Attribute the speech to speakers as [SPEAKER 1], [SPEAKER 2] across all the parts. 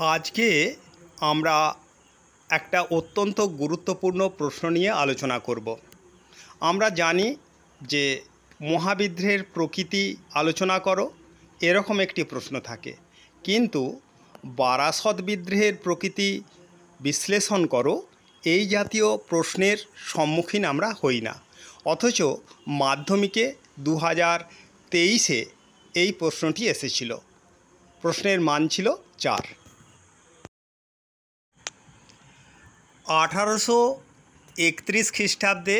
[SPEAKER 1] আজকে আমরা একটা অত্যন্ত গুরুত্বপূর্ণ প্রশ্ন নিয়ে আলোচনা করব। আমরা জানি যে মহাবিদ্রের প্রকৃতি আলোচনা করো, এরকম একটি প্রশ্ন থাকে, কিন্তু বারাসত বিদ্রোহের প্রকৃতি বিশ্লেষণ করো এই জাতীয় প্রশ্নের সম্মুখীন আমরা হই না। অথচ মাধ্যমিকে 2023-এ এই প্রশ্নটি এসেছিল। প্রশ্নের মান ছিল 4। 1831 খ্রিস্টাব্দে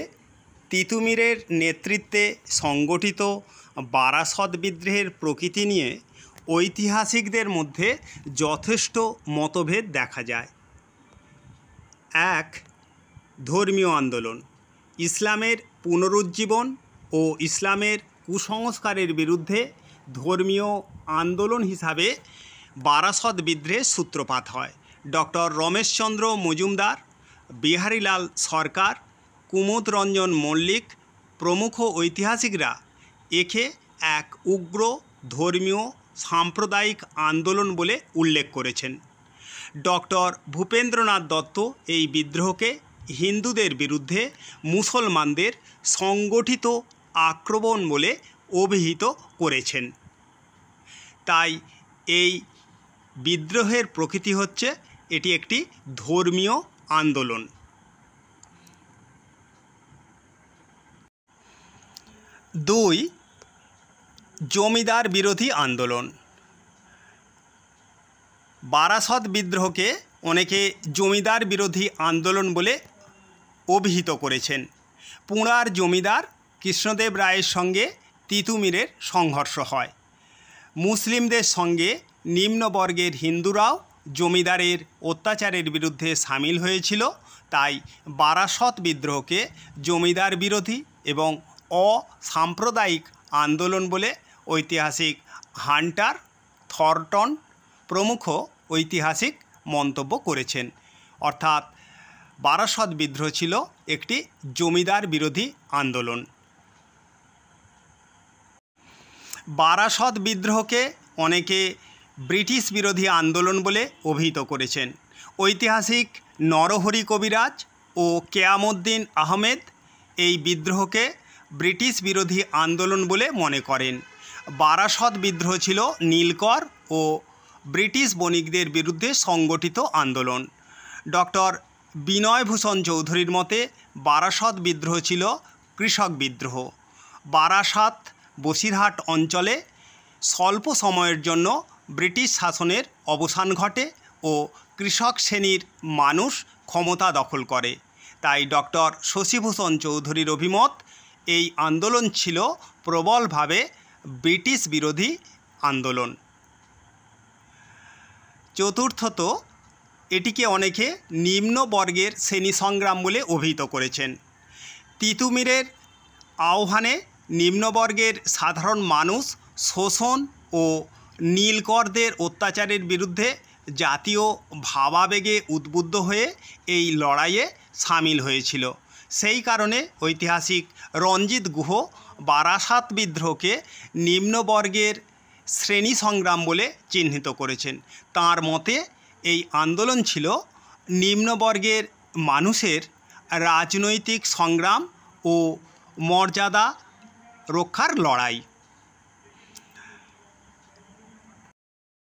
[SPEAKER 1] তিতুমিরের নেতৃত্বে সংগঠিত বারাসত বিদ্রোহের প্রকৃতি নিয়ে ঐতিহাসিকদের মধ্যে যথেষ্ট মতভেদ দেখা যায়। 1. ধর্মীয় আন্দোলন। ইসলামের পুনরুজ্জীবন ও ইসলামের কুসংস্কারের বিরুদ্ধে ধর্মীয় আন্দোলন হিসাবে বারাসত বিদ্রোহের সূত্রপাত হয়। ডক্টর রমেশচন্দ্র মজুমদার, বিহারীলাল সরকার, কুমুদ রঞ্জন মল্লিক প্রমুখ ঐতিহাসিকরা একে এক উগ্র ধর্মীয় সাম্প্রদায়িক আন্দোলন বলে উল্লেখ করেছেন। ডক্টর ভূপেন্দ্রনাথ দত্ত এই বিদ্রোহকে হিন্দুদের বিরুদ্ধে মুসলমানদের সংগঠিত আক্রমণ বলে অভিহিত করেছেন। তাই এই বিদ্রোহের প্রকৃতি হচ্ছে এটি একটি ধর্মীয় আন্দোলন। 2. জমিদার বিরোধী আন্দোলন। বারাসত বিদ্রোহকে অনেকে জমিদার বিরোধী আন্দোলন বলে অভিহিত করেছেন। পুঁড়ার জমিদার কৃষ্ণদেব রায়ের সঙ্গে তিতুমিরের সংঘর্ষ হয়। মুসলিমদের সঙ্গে নিম্নবর্গের হিন্দুরাও জমিদারের অত্যাচারের বিরুদ্ধে সামিল হয়েছিল। তাই বারাসত বিদ্রোহকে জমিদার বিরোধী এবং অসাম্প্রদায়িক আন্দোলন বলে ঐতিহাসিক হান্টার, থর্নটন প্রমুখ ঐতিহাসিক মন্তব্য করেছেন। অর্থাৎ বারাসত বিদ্রোহ ছিল একটি জমিদার বিরোধী আন্দোলন। বারাসত বিদ্রোহকে অনেকে ব্রিটিশ বিরোধী আন্দোলন বলে অভিহিত করেছেন। ঐতিহাসিক নরহরি কবিরাজ ও কেয়ামউদ্দিন আহমেদ এই বিদ্রোহকে ব্রিটিশ বিরোধী আন্দোলন বলে মনে করেন। বারাসত বিদ্রোহ ছিল নীলকর ও ব্রিটিশ বণিকদের বিরুদ্ধে সংগঠিত আন্দোলন। ডক্টর বিনয়ভূষণ চৌধুরীর মতে বারাসত বিদ্রোহ ছিল কৃষক বিদ্রোহ। বারাসাত বসিরহাট অঞ্চলে স্বল্প সময়ের জন্য ব্রিটিশ শাসনের অবসান ঘটে ও কৃষক শ্রেণীর মানুষ ক্ষমতা দখল করে। তাই ডক্টর শশীভূষণ চৌধুরীর অভিমত এই আন্দোলন ছিল প্রবলভাবে ব্রিটিশ বিরোধী আন্দোলন। চতুর্থত, এটিকে অনেকে নিম্নবর্গের শ্রেণী সংগ্রাম বলে অভিহিত করেছেন। তিতুমিরের আহ্বানে নিম্নবর্গের সাধারণ মানুষ শোষণ ও নীলকরদের অত্যাচারের বিরুদ্ধে জাতীয় ভাবাবেগে উদ্বুদ্ধ হয়ে এই লড়াইয়ে সামিল হয়েছিল। সেই কারণে ঐতিহাসিক রঞ্জিত গুহ বারাসত বিদ্রোহকে নিম্নবর্গের শ্রেণী সংগ্রাম বলে চিহ্নিত করেছেন। তাঁর মতে এই আন্দোলন ছিল নিম্নবর্গের মানুষের রাজনৈতিক সংগ্রাম ও মর্যাদা রক্ষার লড়াই।